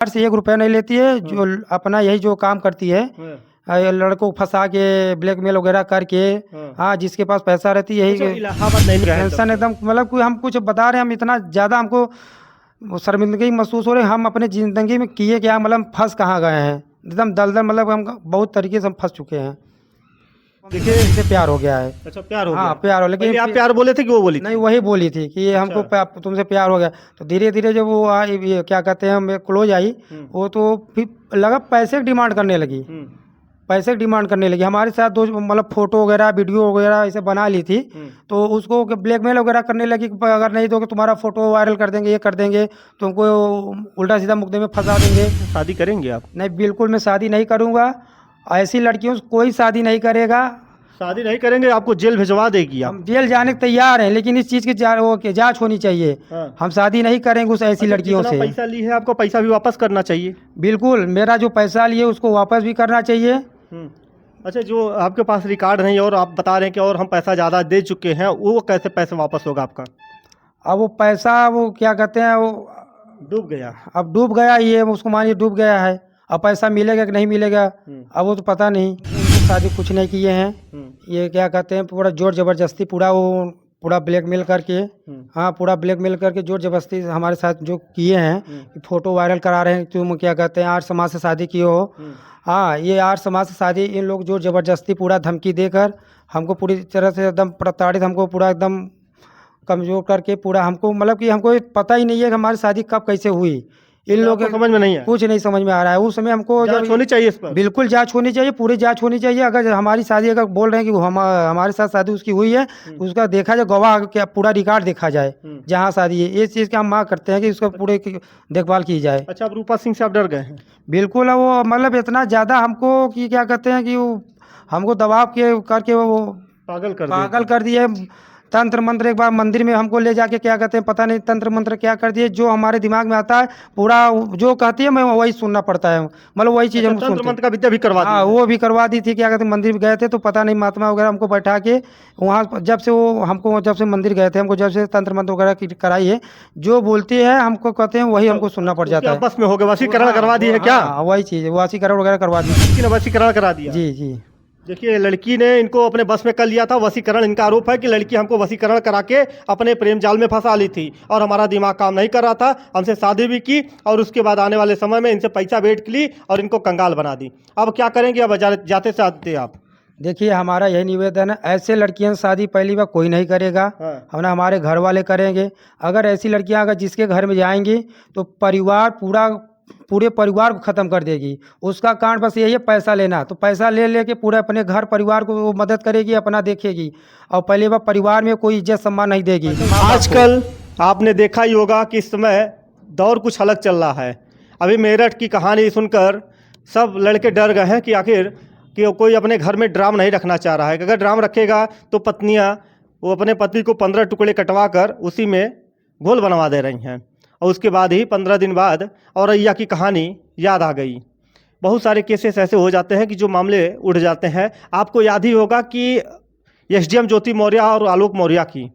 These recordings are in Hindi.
से 1 रुपया नहीं लेती है, जो अपना यही जो काम करती है, लड़कों को फंसा के ब्लैकमेल वगैरह करके। हाँ, जिसके पास पैसा रहती है अच्छा, यही इलाहाबाद नहीं गए हैं तब टेंशन से? एकदम, मतलब कोई हम कुछ बता रहे हैं, हम इतना ज़्यादा हमको वो शर्मिंदगी महसूस हो रही है। हम अपने ज़िंदगी में किए क्या, मतलब फंस कहाँ गए हैं, एकदम दलदल, मतलब हम बहुत तरीके से हम फंस चुके हैं। देखिए, इससे प्यार हो गया है। अच्छा प्यार हो हाँ, गया। प्यार हो, पहले लेकिन आप प्यार बोले थे कि वो बोली नहीं, थी? वही बोली थी कि हमको अच्छा। तुमसे प्यार हो गया। तो धीरे धीरे जब वो आई, ये क्या कहते हैं, हमें क्लोज आई, वो तो फिर लगा पैसे की डिमांड करने लगी। पैसे की डिमांड करने लगी हमारे साथ, दो मतलब फ़ोटो वगैरह वीडियो वगैरह ऐसे बना ली थी। तो उसको ब्लैकमेल वगैरह करने लगी कि अगर नहीं दोगे तुम्हारा फ़ोटो वायरल कर देंगे, ये कर देंगे, तुमको उल्टा सीधा मुकदमे में फंसा देंगे। शादी करेंगे आप? नहीं, बिल्कुल मैं शादी नहीं करूँगा। ऐसी लड़कियों से कोई शादी नहीं करेगा। शादी नहीं करेंगे, आपको जेल भिजवा देगी आप। हम जेल जाने को तैयार हैं, लेकिन इस चीज़ की जांच होनी चाहिए। हाँ। हम शादी नहीं करेंगे उस ऐसी अच्छा, लड़कियों जितना से। पैसा ली है आपको पैसा भी वापस करना चाहिए। बिल्कुल, मेरा जो पैसा लिए उसको वापस भी करना चाहिए। अच्छा, जो आपके पास रिकॉर्ड नहीं और आप बता रहे हैं कि और हम पैसा ज़्यादा दे चुके हैं, वो कैसे पैसे वापस होगा आपका? अब वो पैसा, वो क्या कहते हैं, वो डूब गया। अब डूब गया, ये उसको मानिए डूब गया है। अब पैसा मिलेगा कि नहीं मिलेगा, अब वो तो पता नहीं। शादी कुछ नहीं किए हैं, ये क्या कहते हैं, पूरा जोर ज़बरदस्ती, पूरा ब्लैकमेल करके। हाँ, पूरा ब्लैकमेल करके जोर ज़बरदस्ती हमारे साथ जो किए हैं कि फ़ोटो वायरल करा रहे हैं, तुम क्या कहते हैं आर्य समाज से शादी किए हो। हाँ, ये आर्य समाज से शादी, इन लोग जोर ज़बरदस्ती पूरा धमकी देकर हमको पूरी तरह से एकदम प्रताड़ित, हमको पूरा एकदम कमज़ोर करके, पूरा हमको मतलब कि हमको ये पता ही नहीं है कि हमारी शादी कब कैसे हुई। इन लोग आपको समझ में नहीं है? कुछ नहीं समझ में आ रहा है। उस समय हमको जांच होनी चाहिए इस पर। बिल्कुल जांच होनी चाहिए, पूरी जांच होनी चाहिए। अगर हमारी शादी, अगर बोल रहे हैं कि हमारे साथ शादी उसकी हुई है, उसका देखा जाए, गवाह क्या पूरा रिकॉर्ड देखा जाए जहाँ शादी है। इस चीज़ की हम मांग करते हैं कि उसका पूरे की देखभाल की जाए। अच्छा, आप रूपा सिंह से आप डर गए हैं? बिल्कुल, वो मतलब इतना ज़्यादा हमको कि क्या कहते हैं कि वो हमको दबाव के करके वो पागल कर दिए। तंत्र मंत्र, एक बार मंदिर में हमको ले जाके क्या कहते हैं, पता नहीं तंत्र मंत्र क्या कर दिए, जो हमारे दिमाग में आता है पूरा जो कहती है मैं वही सुनना पड़ता है, मतलब वही चीज़ हम तंत्र सुनते हैं। मंत्र का विद्या भी करवा दी हाँ, है? वो भी करवा दी थी। क्या कहते हैं, मंदिर में गए थे तो पता नहीं महात्मा वगैरह हमको बैठा के वहाँ, जब से मंदिर गए थे, हमको जब से तंत्र मंत्र वगैरह की कराई है, जो बोलती है हमको कहते हैं वही हमको सुनना पड़ जाता है। आपस में हो गए, वशीकरण करवा दी है क्या? हाँ, वही चीज़ है, वशीकरण वगैरह करवा दी। लड़की ने वशीकरण करा दिया? जी जी। देखिए, लड़की ने इनको अपने बस में कर लिया था। वशीकरण, इनका आरोप है कि लड़की हमको वशीकरण करा के अपने प्रेम जाल में फंसा ली थी और हमारा दिमाग काम नहीं कर रहा था, हमसे शादी भी की और उसके बाद आने वाले समय में इनसे पैसा भेंट ली और इनको कंगाल बना दी। अब क्या करेंगे? अब जाते से आते आप? देखिए, हमारा यही निवेदन है, ऐसे लड़कियों से शादी पहली बार कोई नहीं करेगा। हाँ। हम ना हमारे घर वाले करेंगे। अगर ऐसी लड़कियां अगर जिसके घर में जाएंगी तो पूरे परिवार को ख़त्म कर देगी। उसका कारण बस यही है, पैसा लेना। तो पैसा ले लेके पूरे अपने घर परिवार को वो मदद करेगी, अपना देखेगी, और पहली बार परिवार में कोई इज्जत सम्मान नहीं देगी। आजकल आपने देखा ही होगा कि इस समय दौर कुछ अलग चल रहा है। अभी मेरठ की कहानी सुनकर सब लड़के डर गए हैं कि आखिर कि कोई अपने घर में ड्राम नहीं रखना चाह रहा है कि अगर ड्राम रखेगा तो पत्नियां वो अपने पति को 15 टुकड़े कटवा कर उसी में घोल बनवा दे रही हैं, और उसके बाद ही 15 दिन बाद औरैया की कहानी याद आ गई। बहुत सारे केसेस ऐसे हो जाते हैं कि जो मामले उड़ जाते हैं। आपको याद ही होगा कि एसडीएम ज्योति मौर्य और आलोक मौर्य की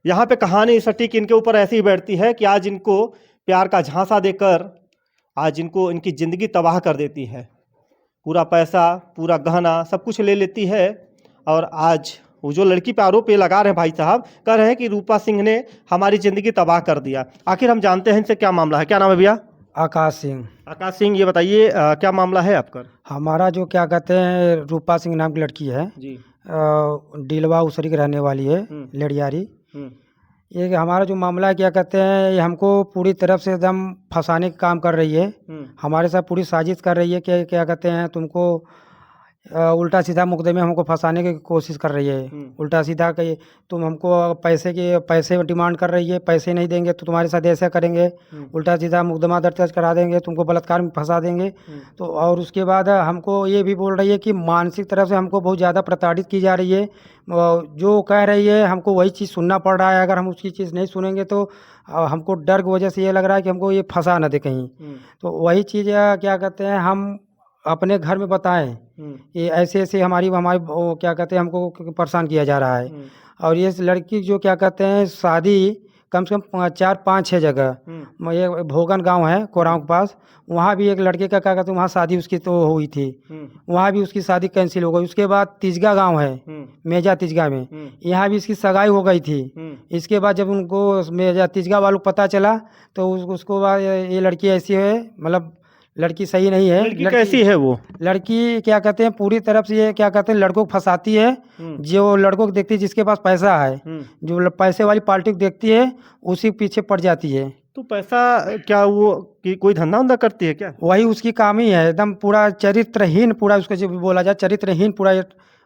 यहाँ पे कहानी सटीक इनके ऊपर ऐसी ही बैठती है कि आज इनको प्यार का झांसा देकर आज इनको इनकी ज़िंदगी तबाह कर देती है। पूरा पैसा, पूरा गहना, सब कुछ ले लेती है। और आज वो जो लड़की पे आरोप ये लगा रहे हैं भाई साहब, कह रहे हैं कि रूपा सिंह ने हमारी ज़िंदगी तबाह कर दिया। आखिर हम जानते हैं इनसे क्या मामला है। क्या नाम है भैया? आकाश सिंह। आकाश सिंह, ये बताइए क्या मामला है आपका? हमारा जो क्या कहते हैं, रूपा सिंह नाम की लड़की है जी। डीलवा उसरी की रहने वाली है, लेडियारी। ये कि हमारा जो मामला है, क्या कहते हैं, ये हमको पूरी तरफ से एकदम फंसाने का काम कर रही है। हमारे साथ पूरी साजिश कर रही है कि क्या कहते हैं, तुमको उल्टा सीधा मुकदमे हमको फंसाने की कोशिश कर रही है। उल्टा सीधा कि तुम हमको पैसे डिमांड कर रही है, पैसे नहीं देंगे तो तुम्हारे साथ ऐसा करेंगे, उल्टा सीधा मुकदमा दर्ज करा देंगे, तुमको बलात्कार में फंसा देंगे। तो और उसके बाद हमको ये भी बोल रही है कि मानसिक तरफ से हमको बहुत ज़्यादा प्रताड़ित की जा रही है। जो कह रही है हमको वही चीज़ सुनना पड़ रहा है। अगर हम उसकी चीज़ नहीं सुनेंगे तो हमको डर की वजह से ये लग रहा है कि हमको ये फंसा न दे कहीं। तो वही चीज़ क्या कहते हैं, हम अपने घर में बताएं ये ऐसे ऐसे हमारी क्या कहते हैं, हमको परेशान किया जा रहा है। और ये लड़की जो क्या कहते हैं शादी कम से कम 4-5-6 जगह। ये भोगन गांव है कोरांव के पास, वहाँ भी एक लड़के का क्या कहते हैं, वहाँ शादी उसकी तो हुई थी, वहाँ भी उसकी शादी कैंसिल हो गई। उसके बाद तिजगा गांव है, मेजा तिजगा में, यहाँ भी इसकी सगाई हो गई थी। इसके बाद जब उनको मेजा तिजगा वालों को पता चला तो उसको बाद ये लड़की ऐसी है, मतलब लड़की सही नहीं है। लड़की कैसी है वो? लड़की क्या कहते हैं, पूरी तरफ से ये क्या कहते हैं, लड़कों को फंसाती है। जो लड़कों को देखती है जिसके पास पैसा है, जो पैसे वाली पार्टी को देखती है उसी के पीछे पड़ जाती है। तो पैसा क्या वो कि कोई धंधा वंधा करती है क्या? वही उसकी काम ही है, एकदम पूरा चरित्रहीन, पूरा उसको जो बोला जाए चरित्रहीन पूरा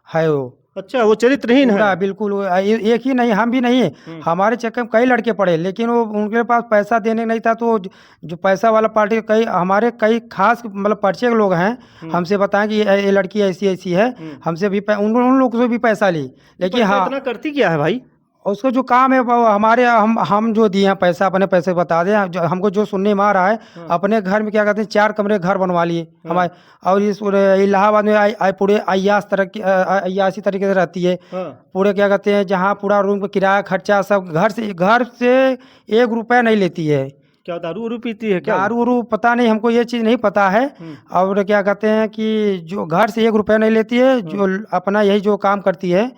है वो। अच्छा, वो चरित्रहीन है? बिल्कुल। एक ही नहीं, हम भी नहीं, हमारे चक्कर में कई लड़के पड़े, लेकिन वो उनके पास पैसा देने नहीं था, तो जो पैसा वाला पार्टी कई हमारे कई खास मतलब परिचय के लोग हैं, हमसे बताएं कि ये लड़की ऐसी ऐसी है, हमसे भी उन लोगों से भी पैसा ली। लेकिन हाँ, इतना करती क्या है भाई? उसको जो काम है वो हमारे हम जो दिए हैं पैसा, अपने पैसे बता दें। हमको जो सुनने में आ रहा है, अपने घर में क्या कहते हैं 4 कमरे घर बनवा लिए हमारे। और इस इलाहाबाद में पूरे अयासी तरीके से रहती है। पूरे क्या कहते हैं, जहाँ पूरा रूम का किराया खर्चा सब घर से 1 रुपया नहीं लेती है। क्या दारू उरू पीती है क्या? दारू उरू पता नहीं, हमको ये चीज़ नहीं पता है। और क्या कहते हैं कि जो घर से 1 रुपया नहीं लेती है, जो अपना यही जो काम करती है,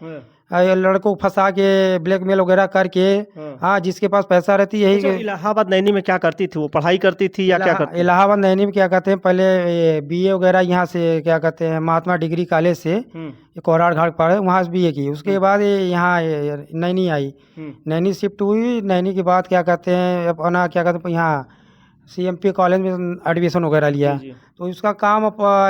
लड़कों को फंसा के ब्लैकमेल वगैरह करके, हाँ जिसके पास पैसा रहती है। अच्छा, इलाहाबाद नैनी में क्या करती थी वो? पढ़ाई करती थी या क्या करती? इलाहाबाद नैनी में क्या कहते हैं, पहले बीए वगैरह यहाँ से क्या कहते हैं महात्मा डिग्री कॉलेज से कोराड़ घाट पढ़े, वहाँ से बीए की। उसके बाद यहाँ नैनी आई, नैनी शिफ्ट हुई। नैनी के बाद क्या कहते हैं अपना क्या कहते हैं यहाँ CMP कॉलेज में एडमिशन वगैरह लिया। तो उसका काम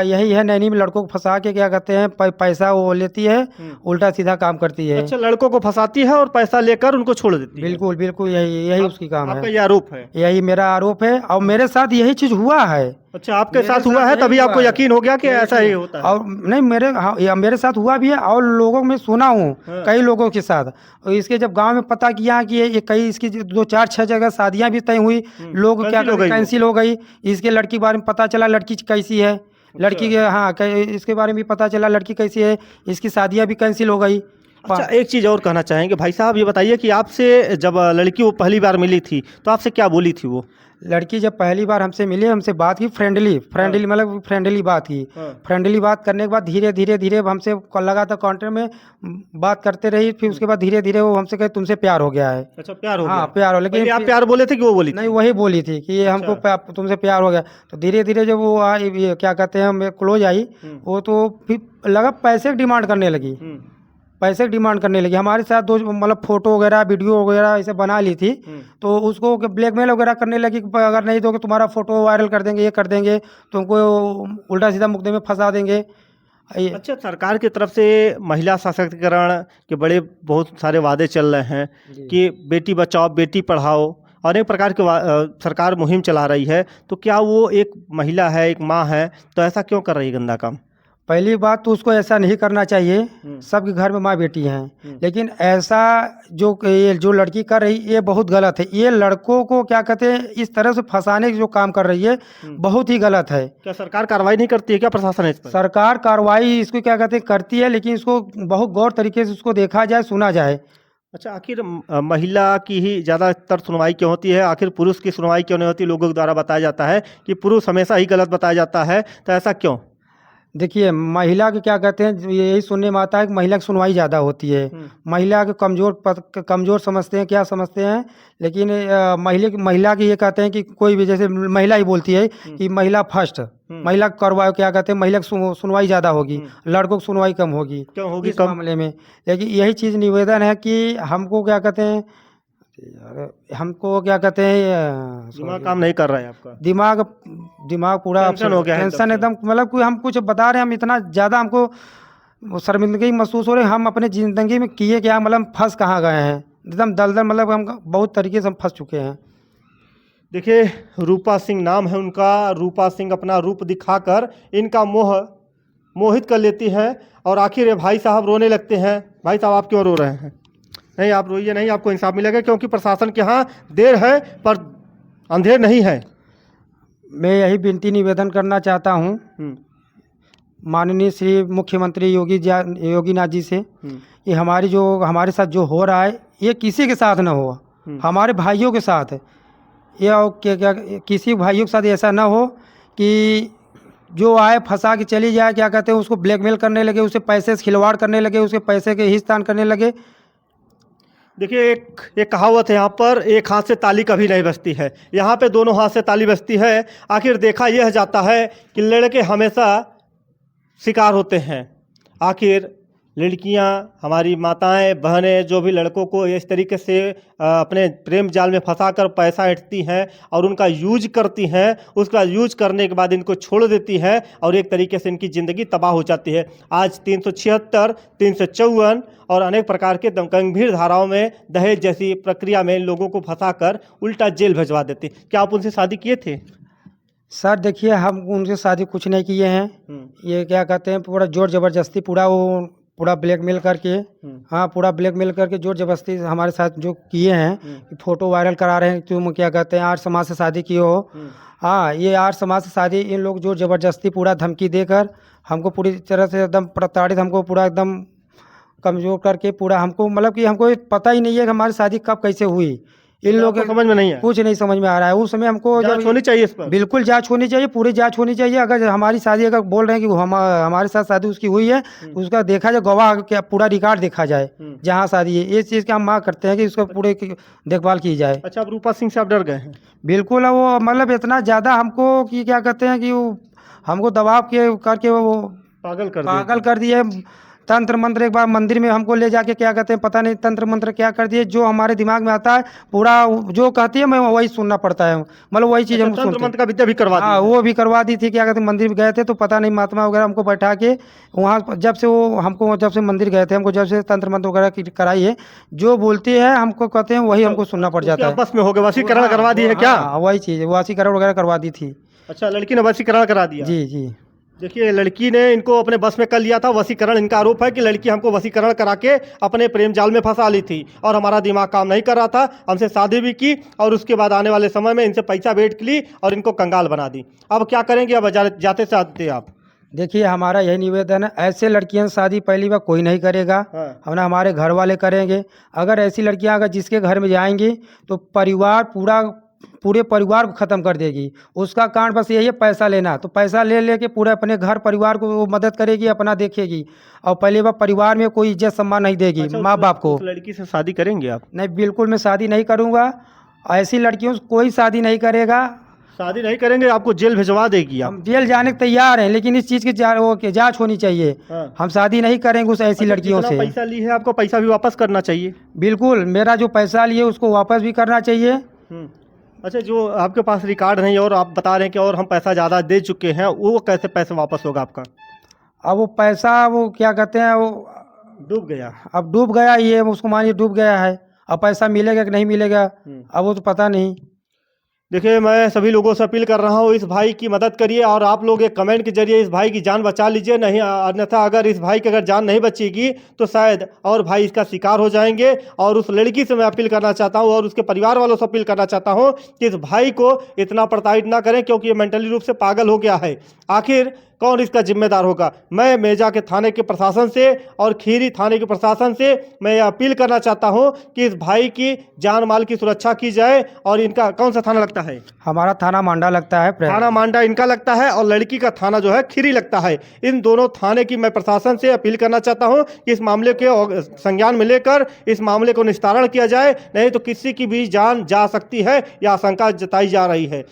यही है, नैनी में लड़कों को फंसा के क्या कहते हैं पैसा वो लेती है, उल्टा सीधा काम करती है। अच्छा, लड़कों को फंसाती है और पैसा लेकर उनको छोड़ देती है? बिल्कुल बिल्कुल, यही उसकी काम है। आपका ये आरोप है? यही मेरा आरोप है, और मेरे साथ यही चीज़ हुआ है। अच्छा, आपके साथ हुआ है, तभी आपको यकीन हो गया कि ऐसा ही होता है? और नहीं, मेरे साथ हुआ भी है, और लोगों में सुना हूँ कई लोगों के साथ। और इसके जब गांव में पता किया कि ये कई इसकी 2-4-6 जगह शादियां भी तय हुई, लोग क्या कैंसिल हो गई। इसके लड़की के बारे में पता चला, लड़की कैसी है, लड़की के हाँ इसके बारे में भी पता चला, लड़की कैसी है, इसकी शादियां भी कैंसिल हो गई। अच्छा, एक चीज़ और कहना चाहेंगे भाई साहब, ये बताइए कि आपसे जब लड़की वो पहली बार मिली थी तो आपसे क्या बोली थी वो? लड़की जब पहली बार हमसे मिली, हमसे बात की, फ्रेंडली मतलब फ्रेंडली बात की। फ्रेंडली बात करने के बाद धीरे धीरे हमसे लगा था कॉन्टेक्ट में बात करते रही। फिर उसके बाद धीरे धीरे वो हमसे कहे तुमसे प्यार हो गया है। अच्छा, प्यार हो गया? हाँ प्यार हो। लेकिन आप प्यार बोले थे कि वो बोली थी? नहीं, वही बोली थी कि हमको तुमसे प्यार हो गया। तो धीरे धीरे जब वो आई, क्या कहते हैं हम क्लोज आई, वो तो फिर लगा पैसे की डिमांड करने लगी, पैसे की डिमांड करने लगी। हमारे साथ दो मतलब फोटो वगैरह वीडियो वगैरह ऐसे बना ली थी। तो उसको ब्लैकमेल वगैरह करने लगी कि अगर नहीं दोगे तुम्हारा फोटो वायरल कर देंगे, ये कर देंगे, तुमको उल्टा सीधा मुकदमे में फंसा देंगे। अच्छा, सरकार की तरफ से महिला सशक्तिकरण के बड़े बहुत सारे वादे चल रहे हैं कि बेटी बचाओ बेटी पढ़ाओ, अनेक प्रकार के सरकार मुहिम चला रही है। तो क्या वो एक महिला है, एक माँ है, तो ऐसा क्यों कर रही है गंदा काम? पहली बात तो उसको ऐसा नहीं करना चाहिए, सबके घर में माँ बेटी हैं। लेकिन ऐसा जो लड़की कर रही ये बहुत गलत है। ये लड़कों को क्या कहते हैं इस तरह से फंसाने की जो काम कर रही है बहुत ही गलत है। क्या सरकार कार्रवाई नहीं करती है क्या, प्रशासन इस पर? सरकार कार्रवाई इसको क्या कहते हैं करती है, लेकिन इसको बहुत गौर तरीके से उसको देखा जाए, सुना जाए। अच्छा, आखिर महिला की ही ज़्यादातर सुनवाई क्यों होती है? आखिर पुरुष की सुनवाई क्यों नहीं होती? लोगों द्वारा बताया जाता है कि पुरुष हमेशा ही गलत बताया जाता है, तो ऐसा क्यों? देखिए, महिला के क्या कहते हैं यही सुनने में आता है कि महिला की सुनवाई ज़्यादा होती है। महिला के कमज़ोर समझते हैं, क्या समझते हैं। लेकिन महिला की ये कहते हैं कि कोई भी, जैसे महिला ही बोलती है कि महिला फर्स्ट, महिला करवाओ, क्या कहते हैं महिला की सुनवाई ज़्यादा होगी, लड़कों की सुनवाई कम होगी। क्यों होगी इस कम? मामले में लेकिन यही चीज़ निवेदन है कि हमको क्या कहते हैं दिमाग काम नहीं कर रहा है आपका? दिमाग पूरा टेंशन हो गया है टेंशन एकदम, मतलब कोई हम कुछ बता रहे हैं, हम इतना ज़्यादा हमको शर्मिंदगी महसूस हो रही है। हम अपने ज़िंदगी में किए क्या, मतलब फंस कहाँ गए हैं, एकदम दलदल, मतलब हम बहुत तरीके से हम फंस चुके हैं। देखिए, रूपा सिंह नाम है उनका। रूपा सिंह अपना रूप दिखाकर इनका मोहित कर लेती हैं, और आखिर ये भाई साहब रोने लगते हैं। भाई साहब, आप क्यों रो रहे हैं? नहीं, आप रोइए नहीं, आपको इंसाफ मिलेगा, क्योंकि प्रशासन के यहाँ देर है पर अंधेर नहीं है। मैं यही विनती निवेदन करना चाहता हूँ माननीय श्री मुख्यमंत्री योगीनाथ जी से, कि हमारे साथ जो हो रहा है ये किसी के साथ ना हो। हमारे भाइयों के साथ या क्या किसी भाइयों के साथ ऐसा ना हो कि जो आए फंसा के चली जाए, क्या कहते हैं उसको ब्लैकमेल करने लगे, उसे पैसे से खिलवाड़ करने लगे, उसके पैसे के हिस्तान करने लगे। देखिए एक कहावत है यहाँ पर, एक हाथ से ताली कभी नहीं बजती है। यहाँ पे दोनों हाथ से ताली बजती है। आखिर देखा यह जाता है कि लड़के हमेशा शिकार होते हैं। आखिर लड़कियाँ, हमारी माताएं बहनें जो भी लड़कों को इस तरीके से अपने प्रेम जाल में फंसाकर पैसा ऐंठती हैं और उनका यूज करती हैं, उसका यूज करने के बाद इनको छोड़ देती हैं और एक तरीके से इनकी ज़िंदगी तबाह हो जाती है। आज 376, 354 और अनेक प्रकार के गंभीर धाराओं में दहेज जैसी प्रक्रिया में इन लोगों को फंसाकर उल्टा जेल भिजवा देते। क्या आप उनसे शादी किए थे? सर देखिए, हम उनसे शादी कुछ नहीं किए हैं। ये क्या कहते हैं पूरा जोर ज़बरदस्ती, पूरा ब्लैकमेल करके, हाँ पूरा ब्लैकमेल करके जोर ज़बरदस्ती हमारे साथ जो किए हैं। फ़ोटो वायरल करा रहे हैं, तुम क्या कहते हैं आर्य समाज से शादी किए हो। हाँ, ये आर्य समाज से शादी, इन लोग जोर ज़बरदस्ती पूरा धमकी देकर हमको पूरी तरह से एकदम प्रताड़ित, हमको पूरा एकदम कमज़ोर करके पूरा हमको, मतलब कि हमको पता ही नहीं है कि हमारी शादी कब कैसे हुई। इन लोगों के समझ में नहीं है, कुछ नहीं समझ में आ रहा है। उस समय हमको जांच होनी चाहिए इस पर। बिल्कुल जांच होनी चाहिए, पूरी जांच होनी चाहिए। अगर हमारी शादी, अगर बोल रहे हैं कि हमारे साथ शादी उसकी हुई है, उसका देखा जाए, गवाह क्या पूरा रिकॉर्ड देखा जाए जहाँ शादी है। इस चीज़ की हम मांग करते हैं कि उसका पूरे देखभाल की जाए। अच्छा, अब रूपा सिंह से आप डर गए हैं? बिल्कुल, वो मतलब इतना ज़्यादा हमको कि क्या कहते हैं कि वो हमको दबाव के करके वो पागल कर दिए। तंत्र मंत्र, एक बार मंदिर में हमको ले जाके क्या कहते हैं पता नहीं तंत्र मंत्र क्या कर दिए, जो हमारे दिमाग में आता है पूरा जो कहती है मैं वही सुनना पड़ता है, मतलब वही चीज़ हम तंत्र मंत्र का विद्या भी करवा दी? हाँ, वो भी करवा दी थी। क्या कहते हैं मंदिर में गए थे तो पता नहीं महात्मा वगैरह हमको बैठा के वहाँ, जब से मंदिर गए थे, हमको जब से तंत्र मंत्र वगैरह कराई है, जो बोलती है हमको कहते हैं वही हमको सुनना पड़ जाता है। बस में हो गए, वशीकरण करवा दी है क्या? वही चीज़, वशीकरण वगैरह करवा दी थी। अच्छा, लड़की ने वशीकरण करा दिया? जी जी। देखिए, लड़की ने इनको अपने बस में कर लिया था। वशीकरण, इनका आरोप है कि लड़की हमको वशीकरण करा के अपने प्रेम जाल में फंसा ली थी और हमारा दिमाग काम नहीं कर रहा था, हमसे शादी भी की और उसके बाद आने वाले समय में इनसे पैसा भेंट ली और इनको कंगाल बना दी। अब क्या करेंगे? अब जाते साथ आप देखिए, हमारा यही निवेदन है, ऐसे लड़कियों से शादी पहली बार कोई नहीं करेगा। हम ना हमारे घर वाले करेंगे। अगर ऐसी लड़कियां अगर जिसके घर में जाएंगी तो पूरे परिवार को ख़त्म कर देगी। उसका कारण बस यही है, पैसा लेना। तो पैसा ले लेके पूरे अपने घर परिवार को वो मदद करेगी, अपना देखेगी और पहले बार परिवार में कोई इज्जत सम्मान नहीं देगी। अच्छा, माँ बाप को। उस लड़की से शादी करेंगे आप? नहीं, बिल्कुल मैं शादी नहीं करूँगा। ऐसी लड़कियों से कोई शादी नहीं करेगा। शादी नहीं करेंगे, आपको जेल भिजवा देगी। हम जेल जाने को तैयार हैं, लेकिन इस चीज़ की जांच होनी चाहिए। हम शादी नहीं करेंगे उस ऐसी लड़कियों से। पैसा ली है, आपको पैसा भी वापस करना चाहिए। बिल्कुल, मेरा जो पैसा लिए उसको वापस भी करना चाहिए। अच्छा, जो आपके पास रिकॉर्ड नहीं और आप बता रहे हैं कि और हम पैसा ज़्यादा दे चुके हैं, वो कैसे पैसे वापस होगा आपका? अब वो पैसा, वो क्या कहते हैं, वो डूब गया। अब डूब गया, ये उसको मानिए डूब गया है। अब पैसा मिलेगा कि नहीं मिलेगा अब वो तो पता नहीं। देखिए, मैं सभी लोगों से अपील कर रहा हूँ, इस भाई की मदद करिए और आप लोग एक कमेंट के जरिए इस भाई की जान बचा लीजिए। नहीं, अन्यथा अगर इस भाई की अगर जान नहीं बचेगी तो शायद और भाई इसका शिकार हो जाएंगे। और उस लड़की से मैं अपील करना चाहता हूँ और उसके परिवार वालों से अपील करना चाहता हूँ कि इस भाई को इतना प्रताड़ित ना करें, क्योंकि ये मेंटली रूप से पागल हो गया है। आखिर कौन इसका जिम्मेदार होगा? मैं मेजा के थाने के प्रशासन से और खीरी थाने के प्रशासन से मैं यह अपील करना चाहता हूं कि इस भाई की जान माल की सुरक्षा की जाए। और इनका कौन सा थाना लगता है? हमारा थाना मांडा लगता है। थाना मांडा इनका लगता है और लड़की का थाना जो है खीरी लगता है। इन दोनों थाने की मैं प्रशासन से अपील करना चाहता हूं कि इस मामले के संज्ञान में लेकर इस मामले को निस्तारण किया जाए, नहीं तो किसी की भी जान जा सकती है, यह आशंका जताई जा रही है।